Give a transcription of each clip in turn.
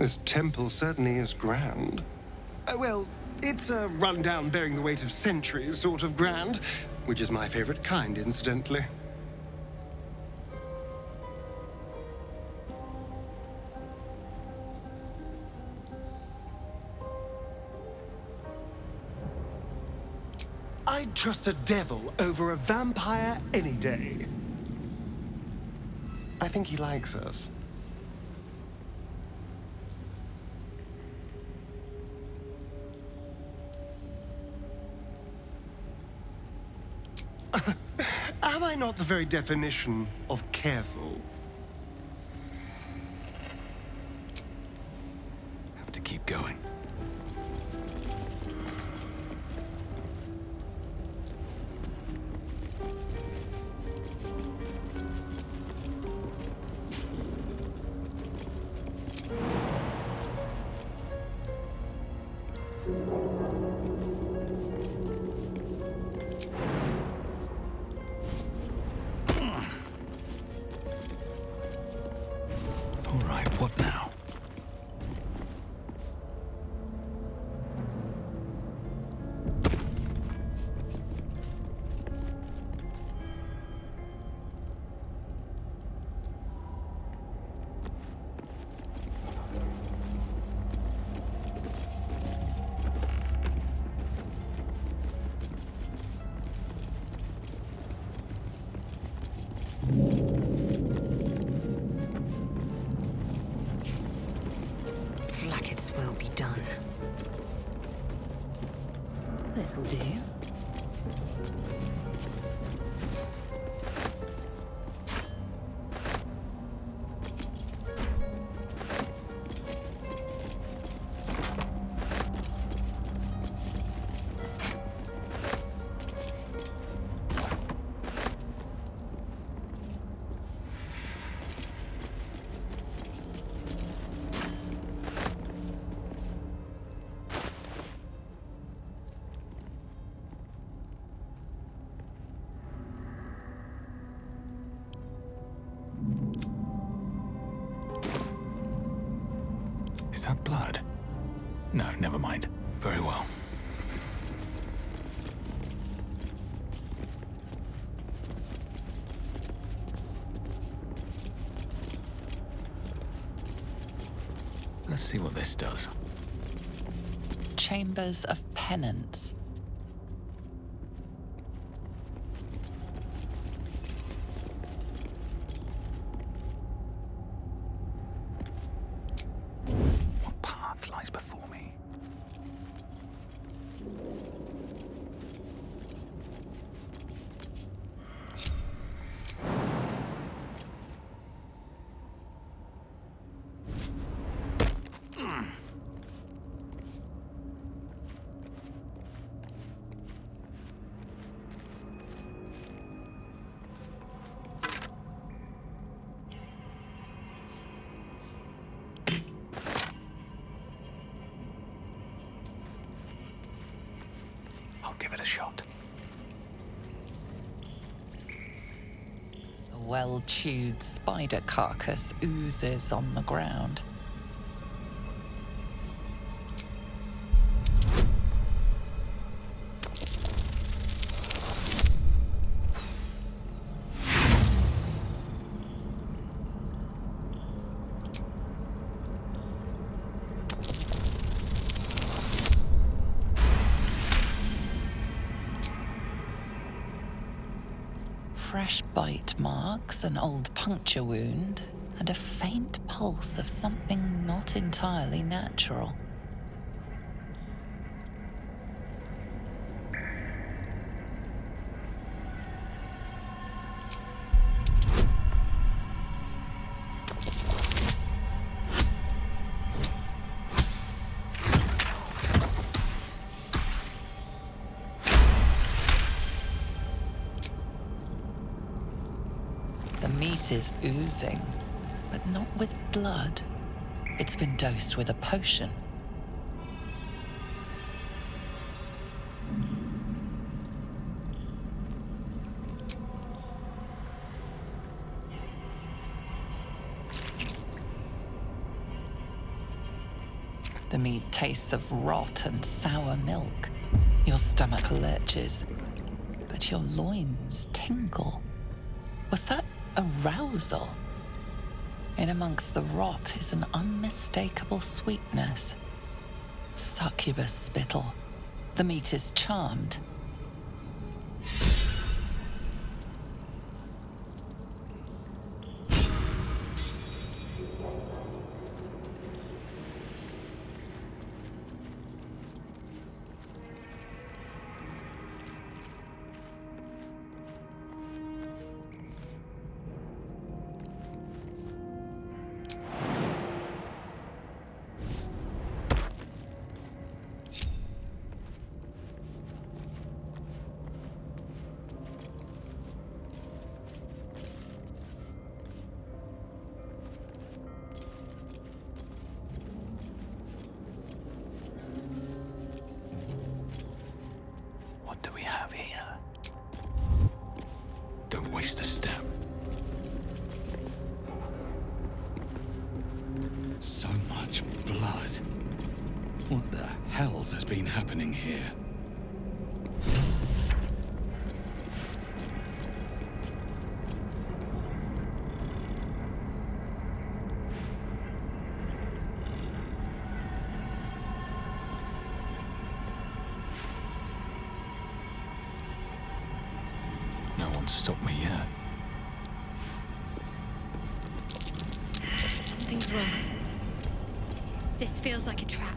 This temple certainly is grand. Well, it's a rundown bearing the weight of centuries sort of grand, which is my favorite kind, incidentally. I'd trust a devil over a vampire any day. I think he likes us. Am I not the very definition of careful? Have to keep going. What now? Will be done. This'll do. Is that blood? No, never mind. Very well. Let's see what this does. Chambers of Penance. What path lies before me? I'll give it a shot. A well-chewed spider carcass oozes on the ground. Fresh bite marks, an old puncture wound, and a faint pulse of something not entirely natural. The meat is oozing, but not with blood. It's been dosed with a potion. The mead tastes of rot and sour milk. Your stomach lurches, but your loins tingle. Was that arousal? In amongst the rot is an unmistakable sweetness. Succubus spittle. The meat is charmed. What do we have here? Don't waste a step. So much blood. What the hell's has been happening here? No one's stopped me yet. Something's wrong. This feels like a trap.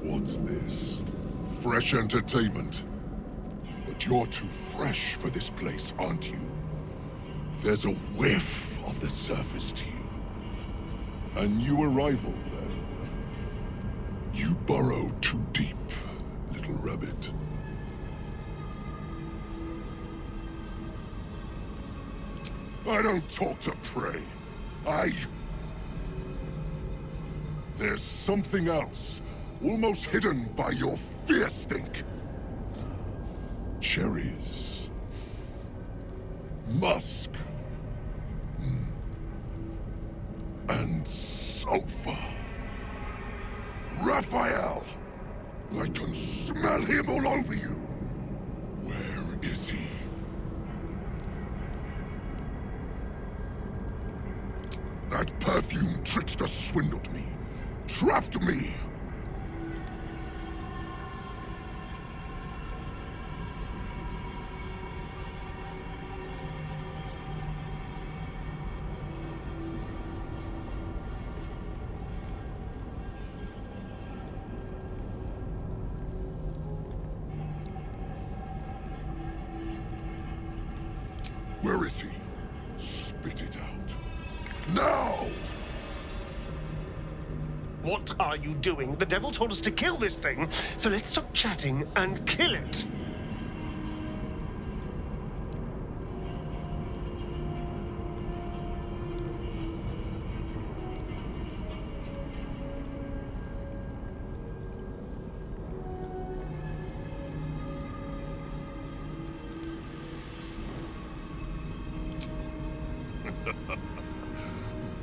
What's this? Fresh entertainment? But you're too fresh for this place, aren't you? There's a whiff of the surface to you. A new arrival, then. You burrowed too deep, little rabbit. I don't talk to prey. There's something else, almost hidden by your fear stink. Cherries. Musk. And sulfur. Raphael! I can smell him all over you. Where is he? That perfume trickster swindled me. Trapped me. Where is he? Spit it out. Now! What are you doing? The devil told us to kill this thing, so let's stop chatting and kill it.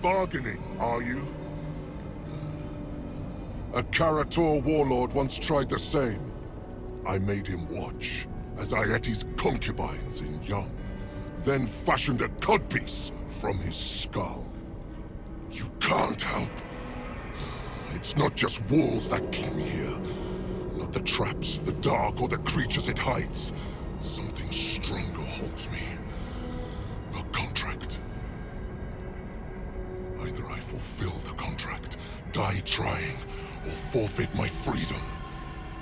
Bargaining, are you? A Karator warlord once tried the same. I made him watch as I ate his concubines in young, then fashioned a codpiece from his skull. You can't help. It's not just walls that keep me here. Not the traps, the dark, or the creatures it hides. Something stronger holds me. A contract. Either I fulfill the contract, die trying, or forfeit my freedom.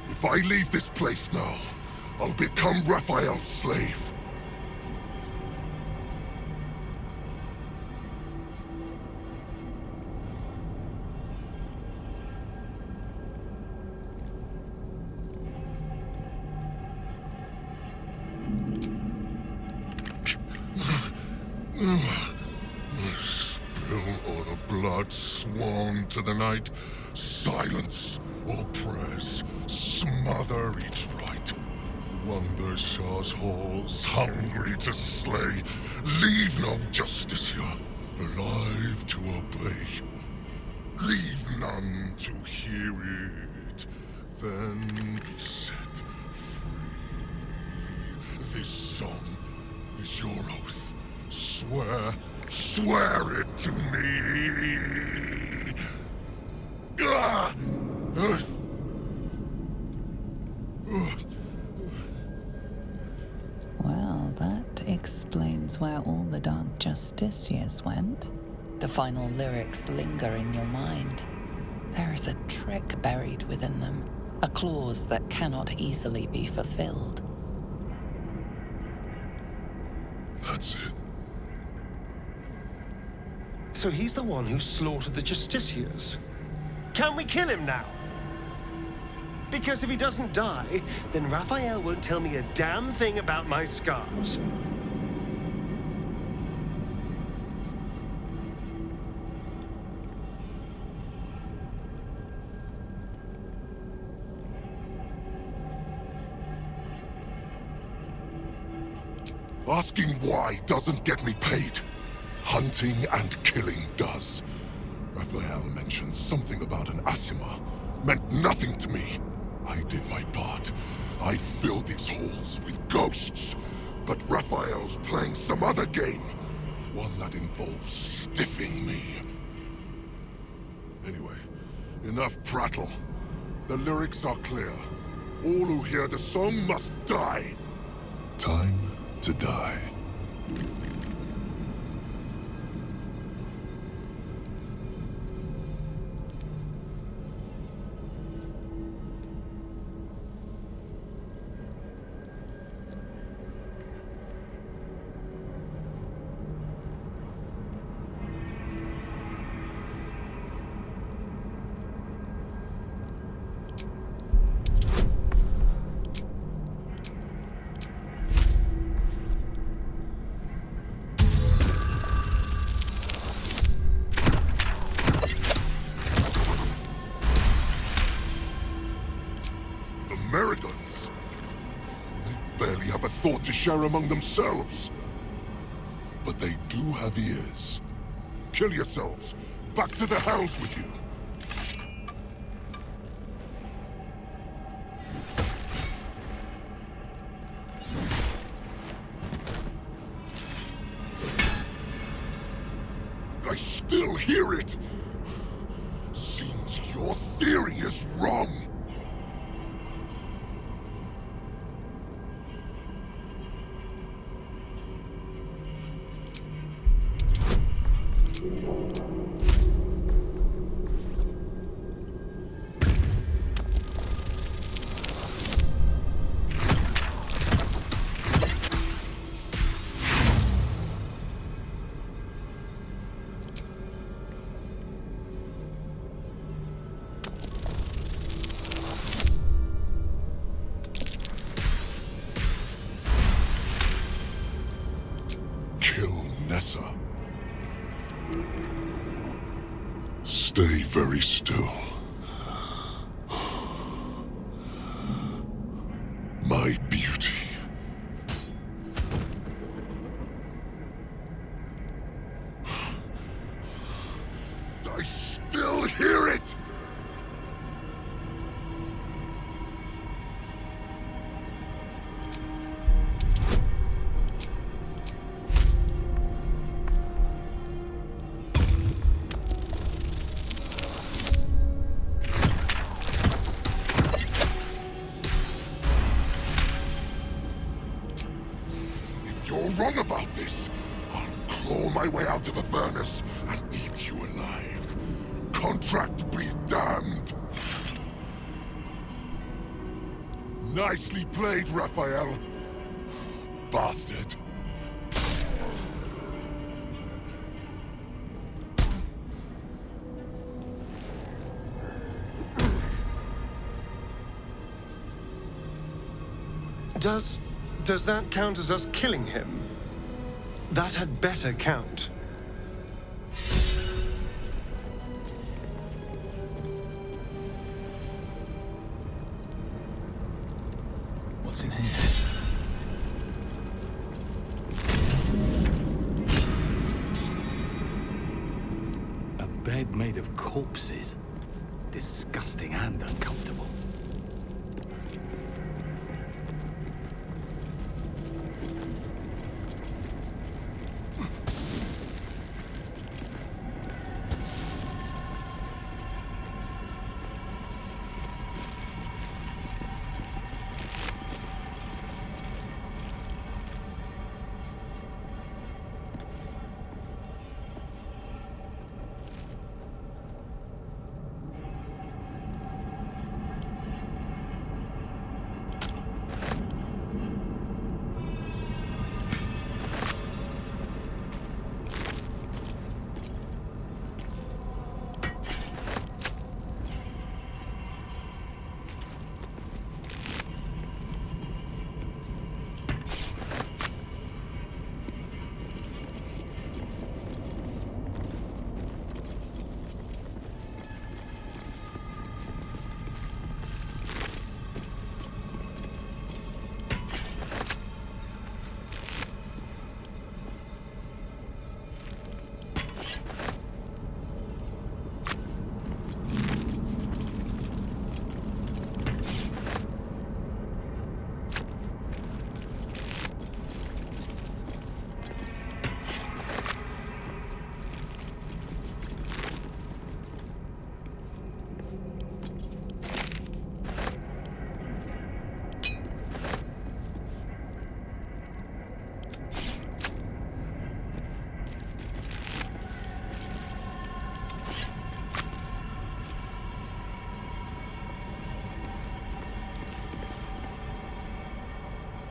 If I leave this place now, I'll become Raphael's slave. Spill all the blood sworn to the night. Silence all prayers. Smother each right. Wander Shah's halls, hungry to slay. Leave no justice here, alive to obey. Leave none to hear it, then be set free. This song is your oath. Swear it to me. Ah! Well, that explains where all the Dark Justiciars went. The final lyrics linger in your mind. There is a trick buried within them, a clause that cannot easily be fulfilled. That's it. So he's the one who slaughtered the Justiciars. Can we kill him now? Because if he doesn't die, then Raphael won't tell me a damn thing about my scars. Asking why doesn't get me paid. Hunting and killing does. Raphael mentioned something about an Asima. Meant nothing to me. I did my part. I filled these halls with ghosts. But Raphael's playing some other game. One that involves stiffing me. Anyway, enough prattle. The lyrics are clear. All who hear the song must die. Time to die. Americans? They barely have a thought to share among themselves. But they do have ears. Kill yourselves. Back to the hells with you. I still hear it. Seems your theory is wrong. Stay very still. My beauty. I still hear it! Wrong about this. I'll claw my way out of Avernus and eat you alive. Contract be damned. Nicely played, Raphael. Bastard. Does that count as us killing him? That had better count. What's in here? A bed made of corpses. Disgusting and uncomfortable.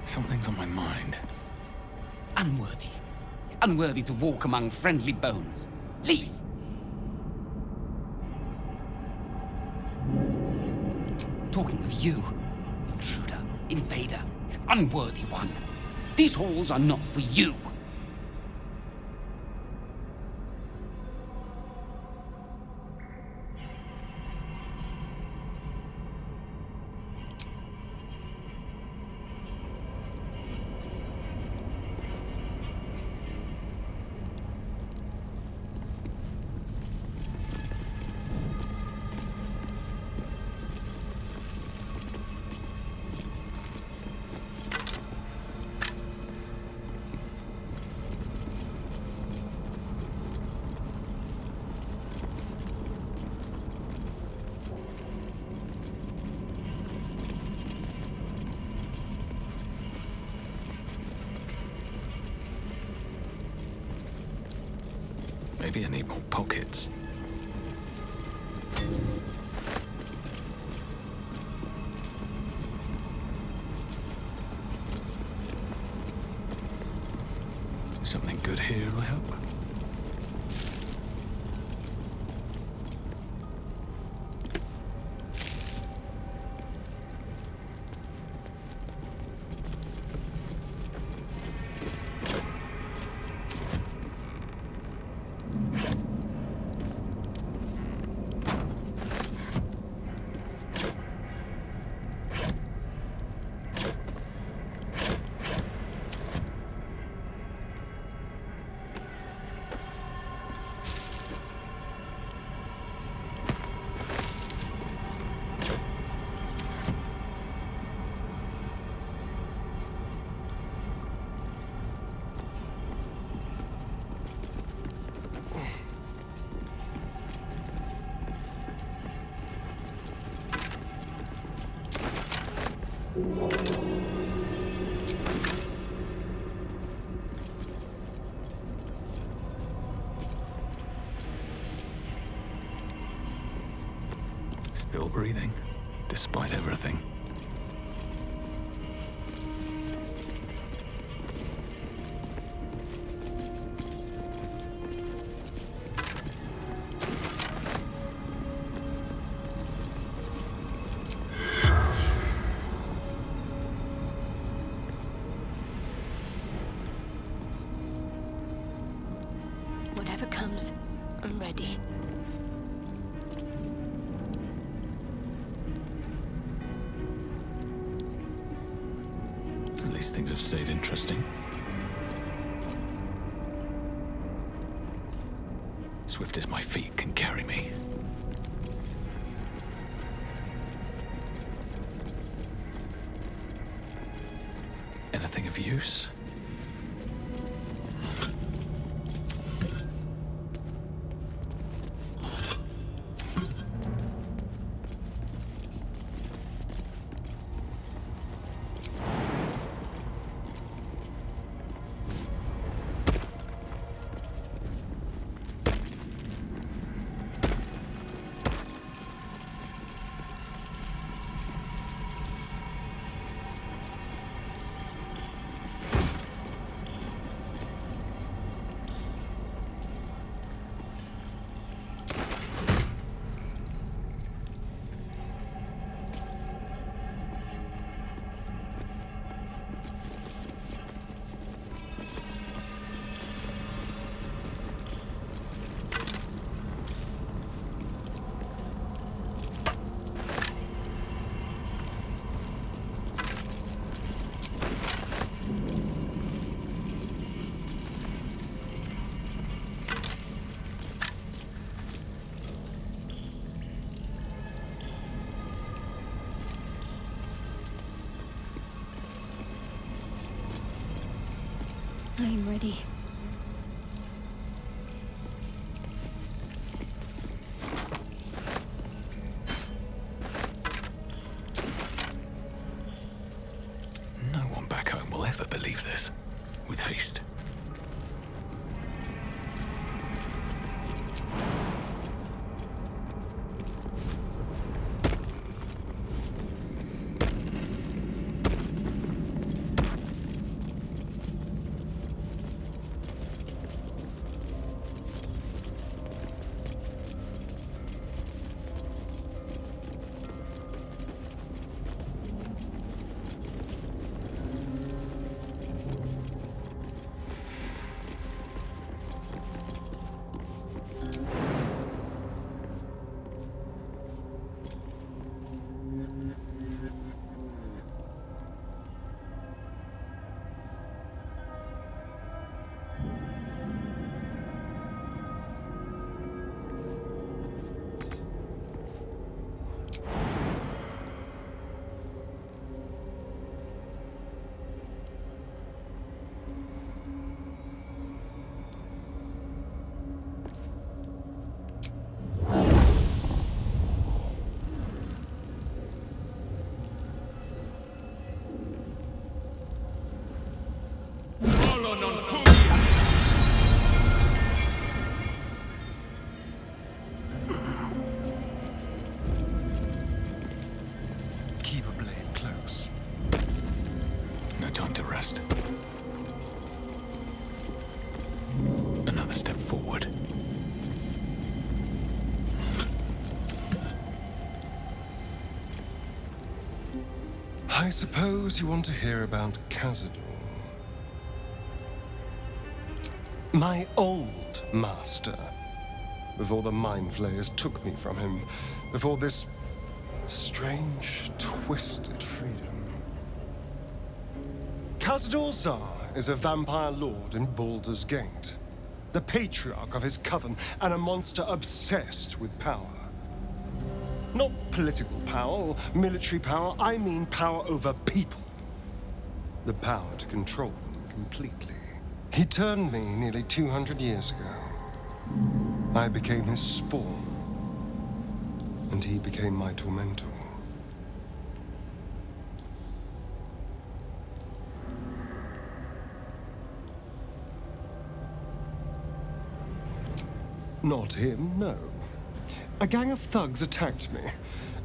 Something's on my mind. Unworthy. Unworthy to walk among friendly bones. Leave! Talking of you, intruder, invader, unworthy one. These halls are not for you. Maybe I need more pockets. Something good here, I hope. Still breathing, despite everything. Whatever comes, I'm ready. Things have stayed interesting. Swift as my feet can carry me. Anything of use? I'm ready. No one back home will ever believe this. With haste. Keep a blade close. No time to rest. Another step forward. I suppose you want to hear about Cazador. My old master. Before the mind flayers took me from him. Before this strange, twisted freedom. Cazador Zar is a vampire lord in Baldur's Gate. The patriarch of his coven and a monster obsessed with power. Not political power or military power, I mean power over people. The power to control them completely. He turned me nearly 200 years ago. I became his spawn, and he became my tormentor. Not him, no. A gang of thugs attacked me,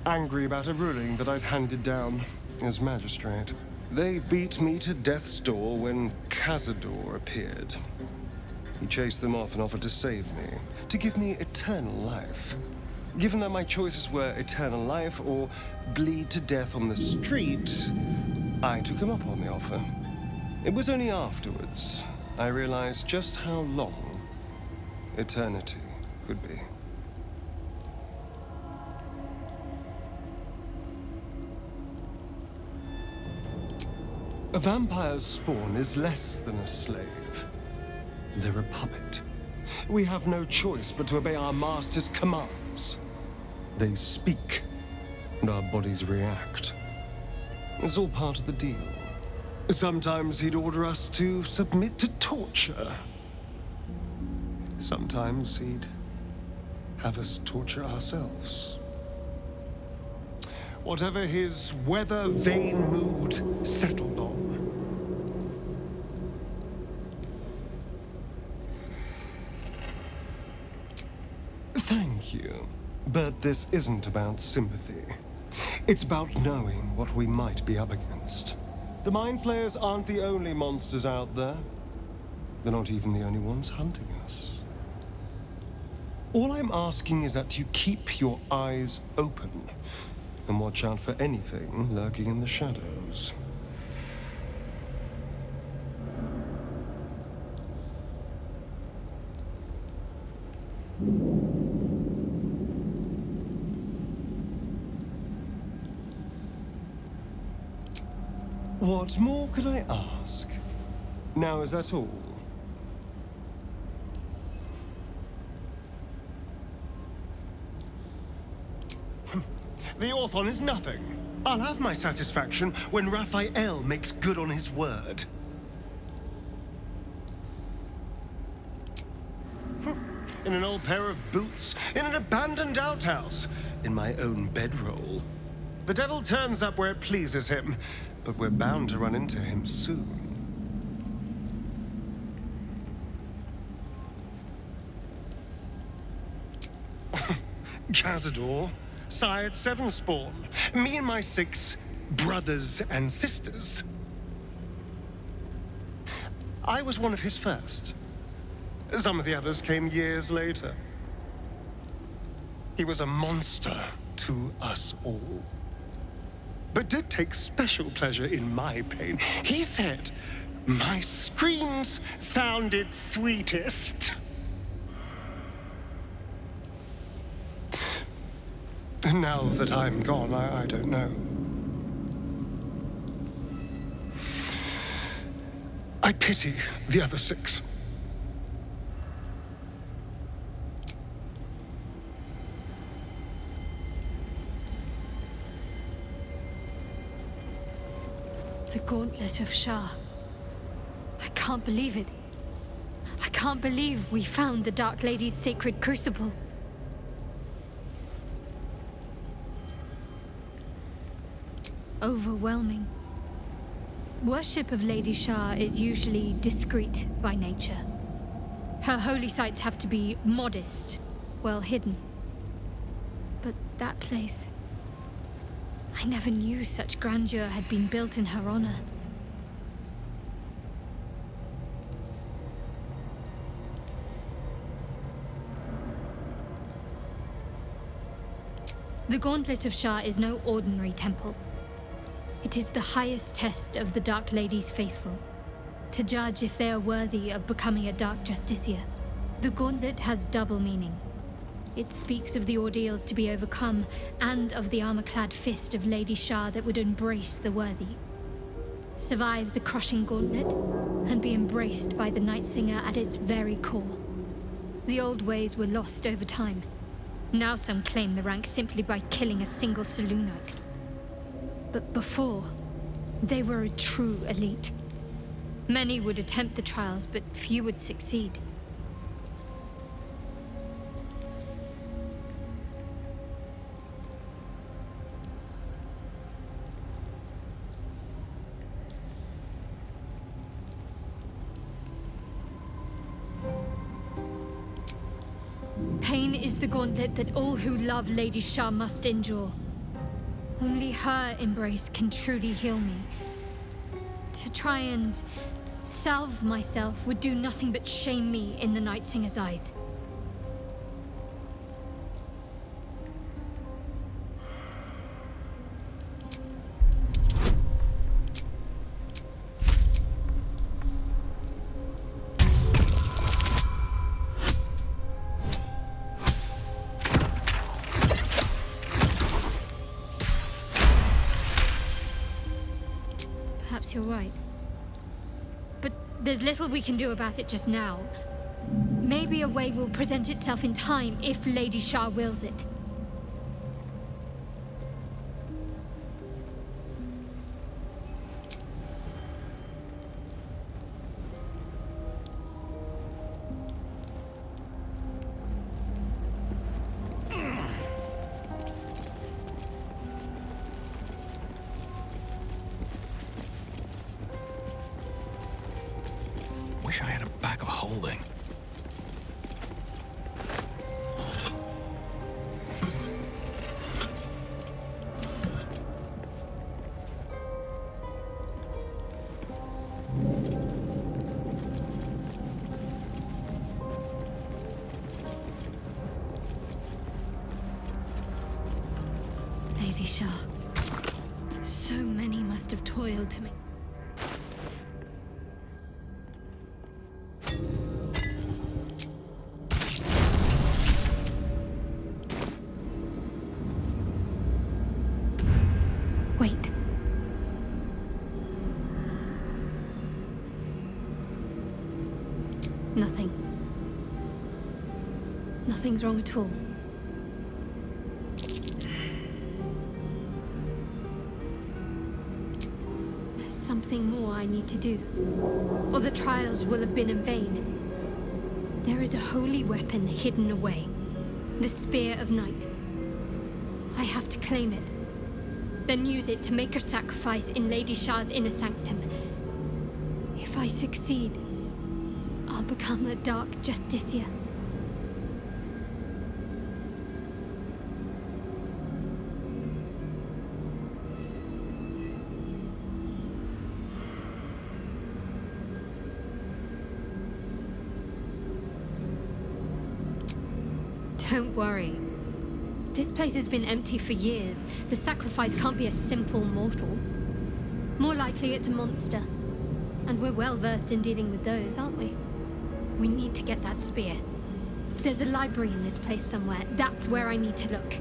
angry about a ruling that I'd handed down as magistrate. They beat me to death's door when Cazador appeared. He chased them off and offered to save me, to give me eternal life. Given that my choices were eternal life or bleed to death on the street, I took him up on the offer. It was only afterwards I realized just how long eternity could be. A vampire's spawn is less than a slave. They're a puppet. We have no choice but to obey our master's commands. They speak, and our bodies react. It's all part of the deal. Sometimes he'd order us to submit to torture. Sometimes he'd have us torture ourselves. Whatever his weather-vane mood settled on. Thank you. But this isn't about sympathy. It's about knowing what we might be up against. The Mind Flayers aren't the only monsters out there. They're not even the only ones hunting us. All I'm asking is that you keep your eyes open and watch out for anything lurking in the shadows. What more could I ask? Now, is that all? The Orthon is nothing. I'll have my satisfaction when Raphael makes good on his word. In an old pair of boots, in an abandoned outhouse, in my own bedroll. The devil turns up where it pleases him, but we're bound to run into him soon. Cazador, sired 7 spawn. Me and my 6 brothers and sisters. I was one of his first. Some of the others came years later. He was a monster to us all, but did take special pleasure in my pain. He said my screams sounded sweetest. And now that I'm gone, I don't know. I pity the other 6. The Gauntlet of Shah. I can't believe it. I can't believe we found the Dark Lady's sacred crucible. Overwhelming. Worship of Lady Shah is usually discreet by nature. Her holy sites have to be modest, well hidden. But that place... I never knew such grandeur had been built in her honor. The Gauntlet of Shah is no ordinary temple. It is the highest test of the Dark Lady's faithful, to judge if they are worthy of becoming a Dark Justiciar. The Gauntlet has double meaning. It speaks of the ordeals to be overcome, and of the armor-clad fist of Lady Shah that would embrace the worthy. Survive the crushing gauntlet, and be embraced by the Night Singer at its very core. The old ways were lost over time. Now some claim the rank simply by killing a single saloon knight. But before, they were a true elite. Many would attempt the trials, but few would succeed. Pain is the gauntlet that all who love Lady Shah must endure. Only her embrace can truly heal me. To try and salve myself would do nothing but shame me in the Night Singer's eyes. Perhaps you're right. There's little we can do about it just now. Maybe a way will present itself in time if Lady Shah wills it. Wish I had a bag of holding. Lady Shah. So many must have toiled to make. Wait. Nothing. Nothing's wrong at all. There's something more I need to do, or the trials will have been in vain. There is a holy weapon hidden away, the Spear of Night. I have to claim it, then use it to make her sacrifice in Lady Shah's inner sanctum. If I succeed, I'll become a Dark Justiciar. Don't worry. This place has been empty for years. The sacrifice can't be a simple mortal. More likely it's a monster. And we're well versed in dealing with those, aren't we? We need to get that spear. There's a library in this place somewhere. That's where I need to look.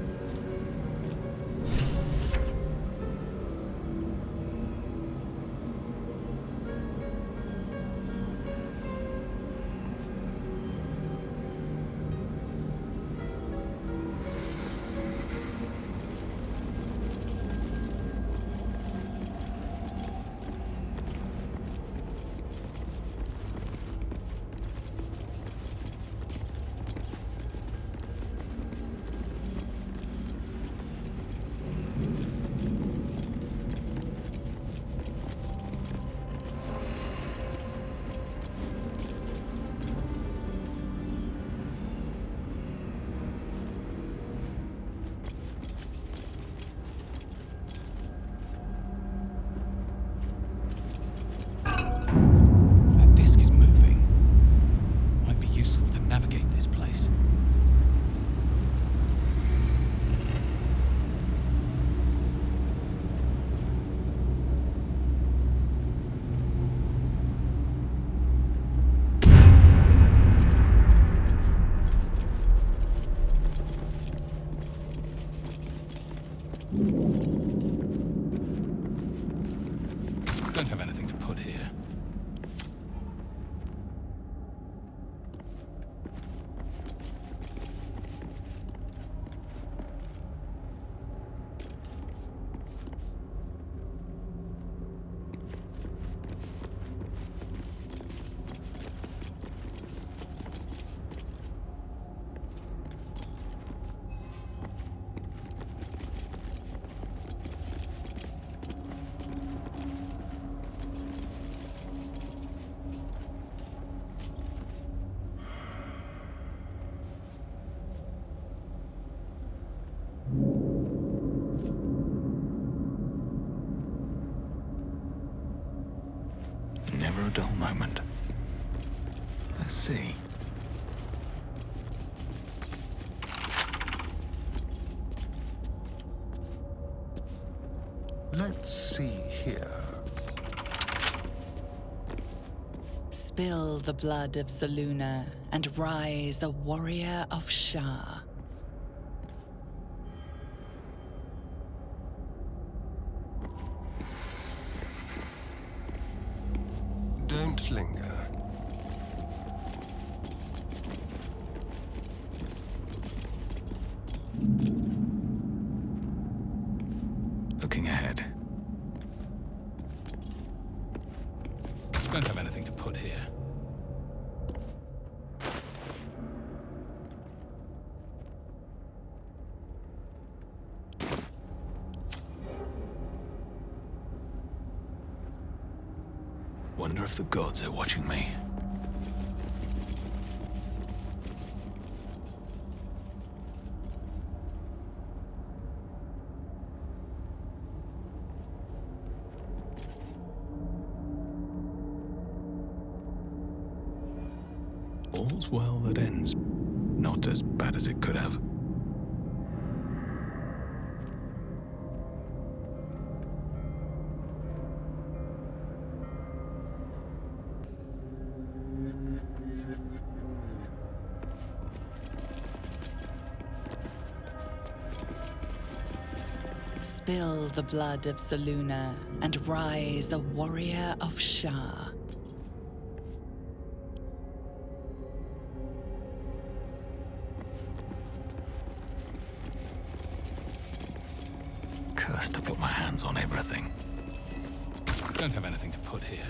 Don't have anything to put here. Never a dull moment. Let's see. Let's see here. Spill the blood of Zaluna and rise a warrior of Shah. Don't linger. if the gods are watching me. All's well that ends. Not as bad as it could have. Spill the blood of Selûne and rise a warrior of Shah. Cursed to put my hands on everything. Don't have anything to put here.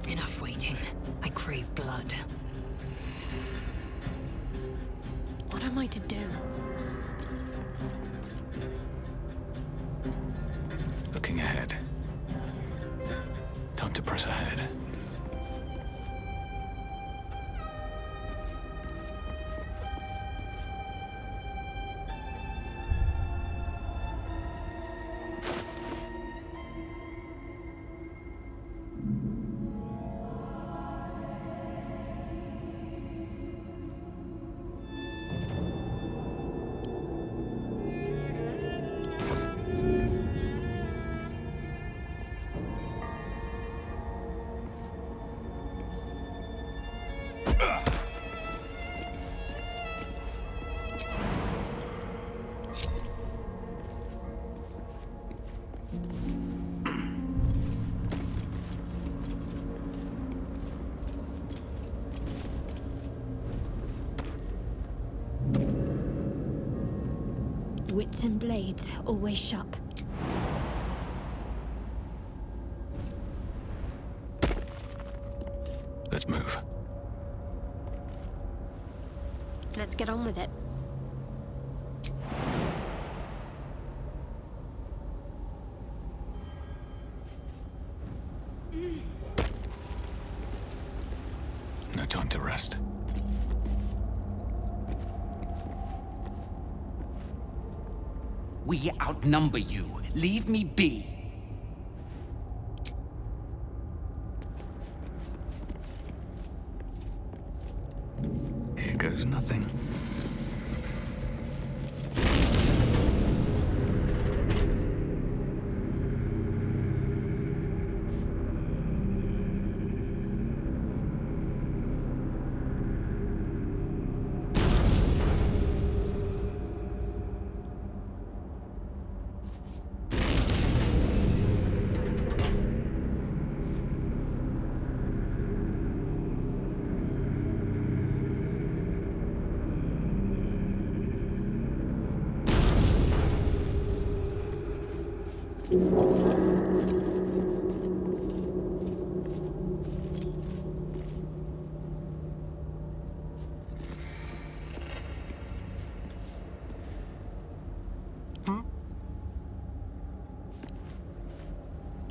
Enough waiting. I crave blood. What am I to do? Looking ahead. Time to press ahead. Wits and blades, always sharp. Let's move. Let's get on with it. No time to rest. We outnumber you. Leave me be. Here goes nothing.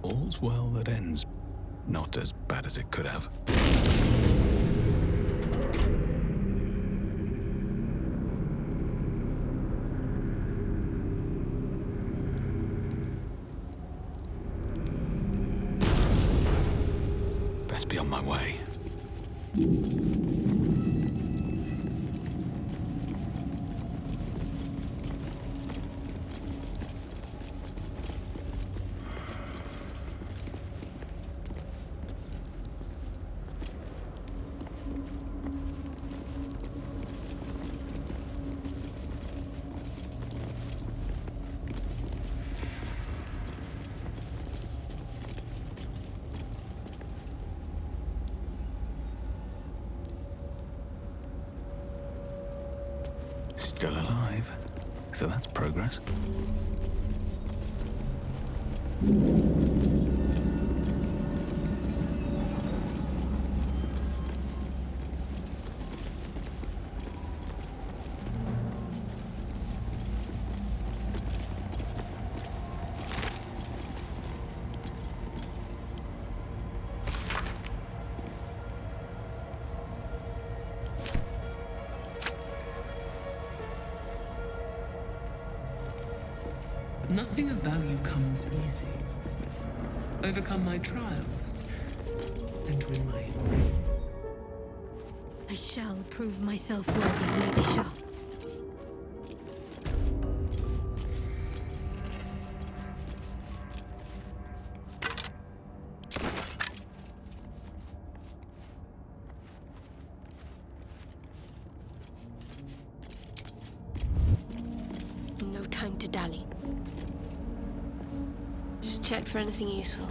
All's well that ends. Not as bad as it could have. Best be on my way. Still alive, so that's progress. Nothing of value comes easy. Overcome my trials and win my embrace. I shall prove myself worthy, Lady Shah. No time to dally. Just check for anything useful.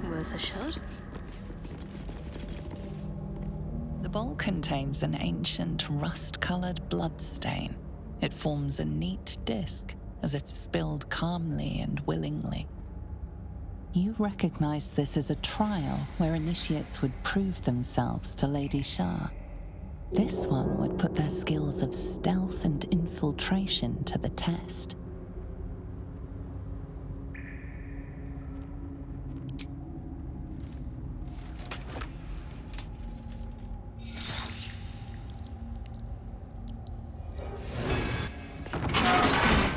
Worth a shot? The bowl contains an ancient rust-colored blood stain. It forms a neat disc, as if spilled calmly and willingly. You recognize this as a trial where initiates would prove themselves to Lady Shah. This one would put their skills of stealth and infiltration to the test.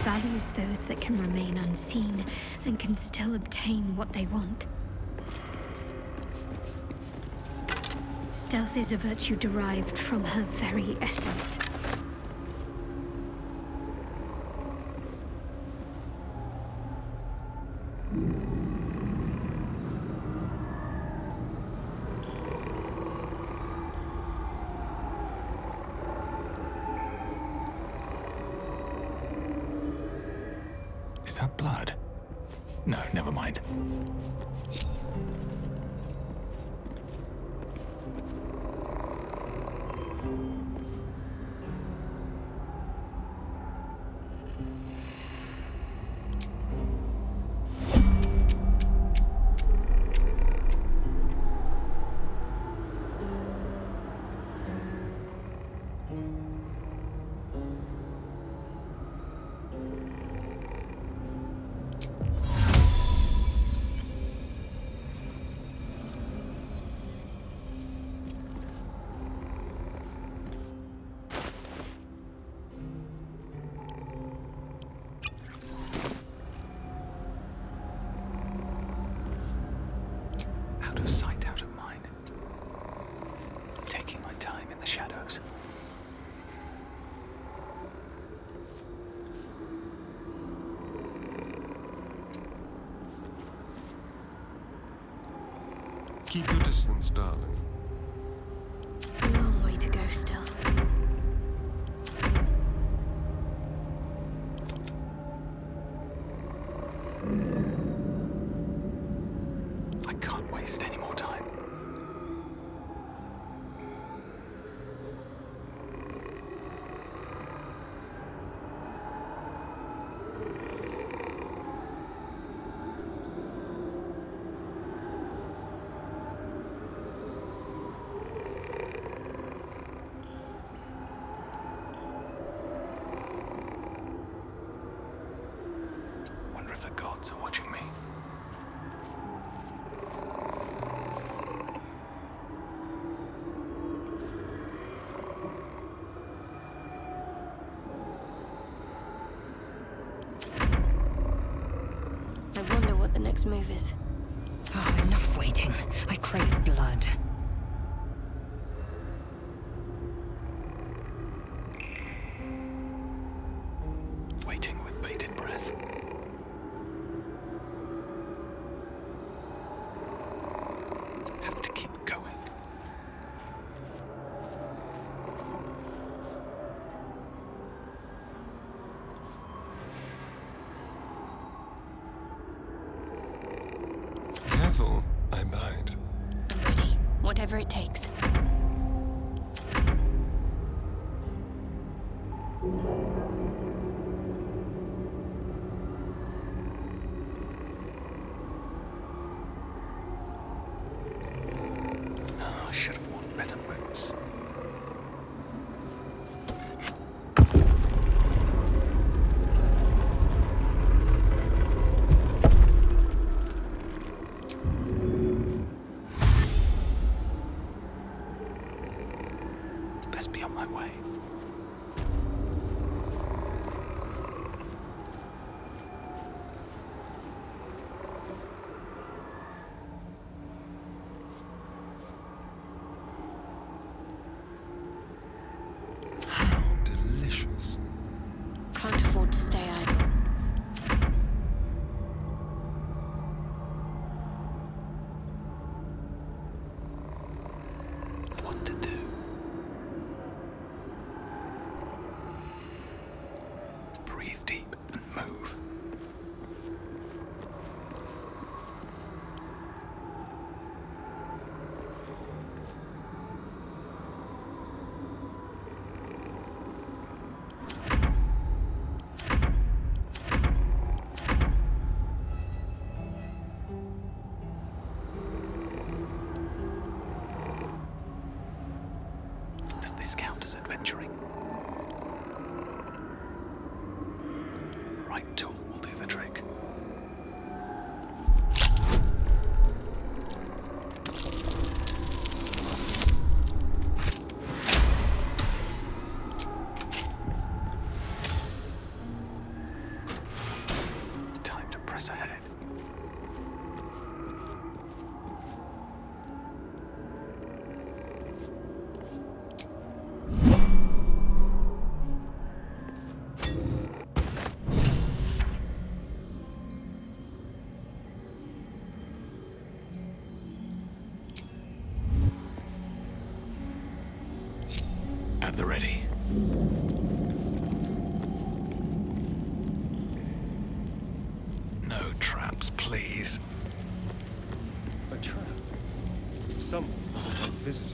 Values those that can remain unseen and can still obtain what they want. Stealth is a virtue derived from her very essence. Is that blood? No, never mind. Out of sight, out of mind. Taking my time in the shadows. Keep your distance, darling. A long way to go still. I can't waste any more time. if the gods are watching me. I wonder what the next move is. Oh, enough waiting. I crave blood. Waiting with bated breath. Have to keep going. Careful, I might. I'm ready. Whatever it takes. Oh, I should have worn better boots. Best be on my way. How delicious. Can't afford to stay idle. What to do? Breathe deep and move. Does this count as adventuring? Right tool will do the trick. Time to press ahead. At the ready. No traps, please. A trap. Someone doesn't like visitors.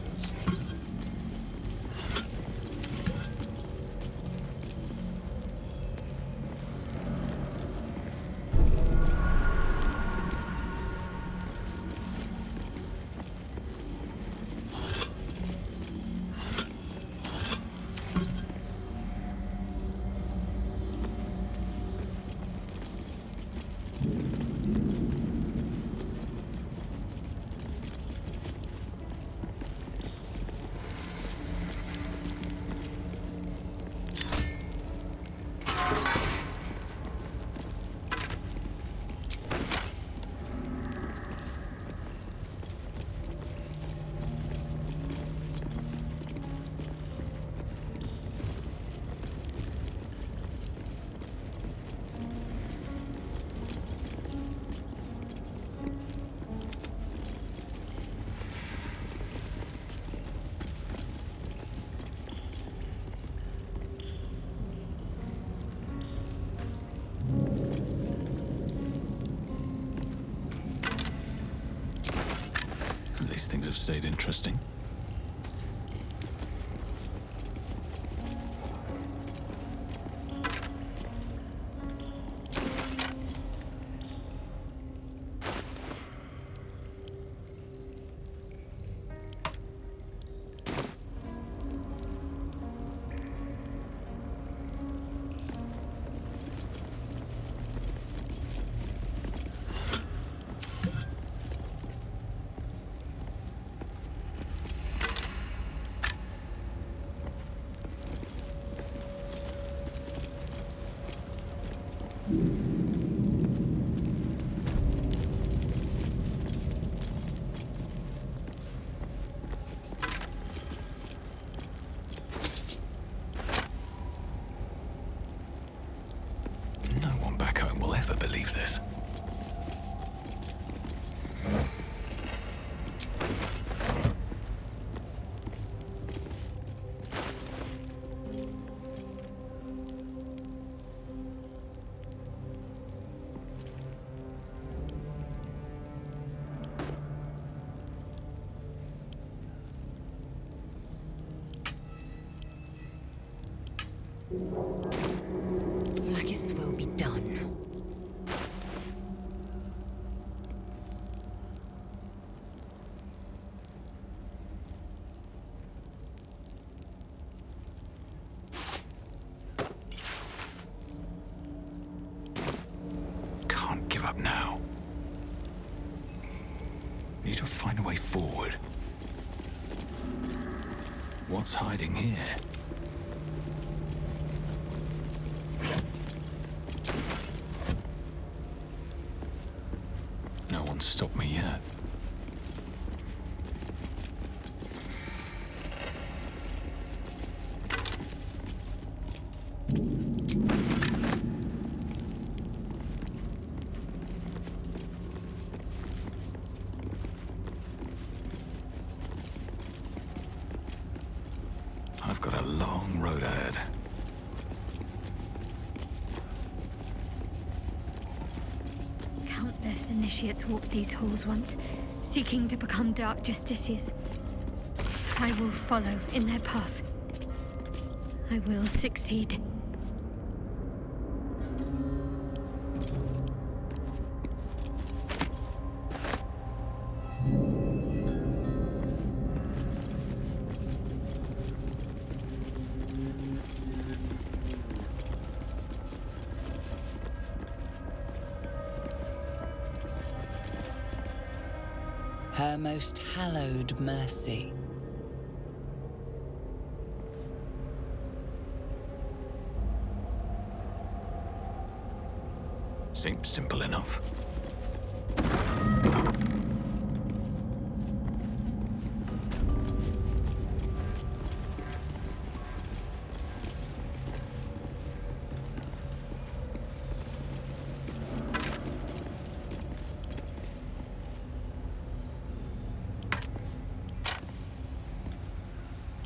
These things have stayed interesting. Flacketh's will be done. Can't give up now. Need to find a way forward. What's hiding here? No one's stopped me yet. I've got a long road ahead. Countless initiates walked these halls once, seeking to become dark justiciars. I will follow in their path. I will succeed. Her most hallowed mercy. Seems simple enough.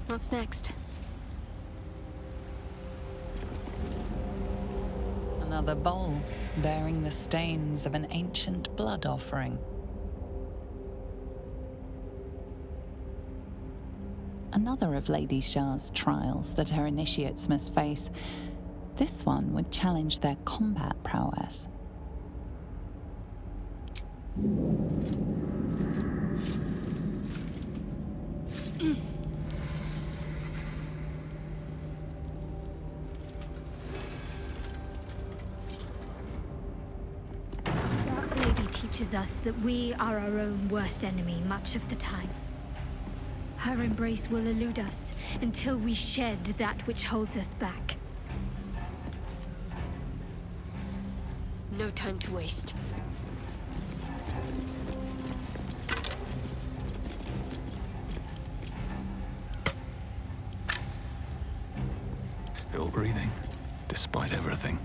What's next? Another bowl bearing the stains of an ancient blood offering. Another of Lady Shah's trials that her initiates must face. This one would challenge their combat prowess. Dark Lady teaches us that we are our own worst enemy much of the time. Her embrace will elude us until we shed that which holds us back. No time to waste. Still breathing, despite everything.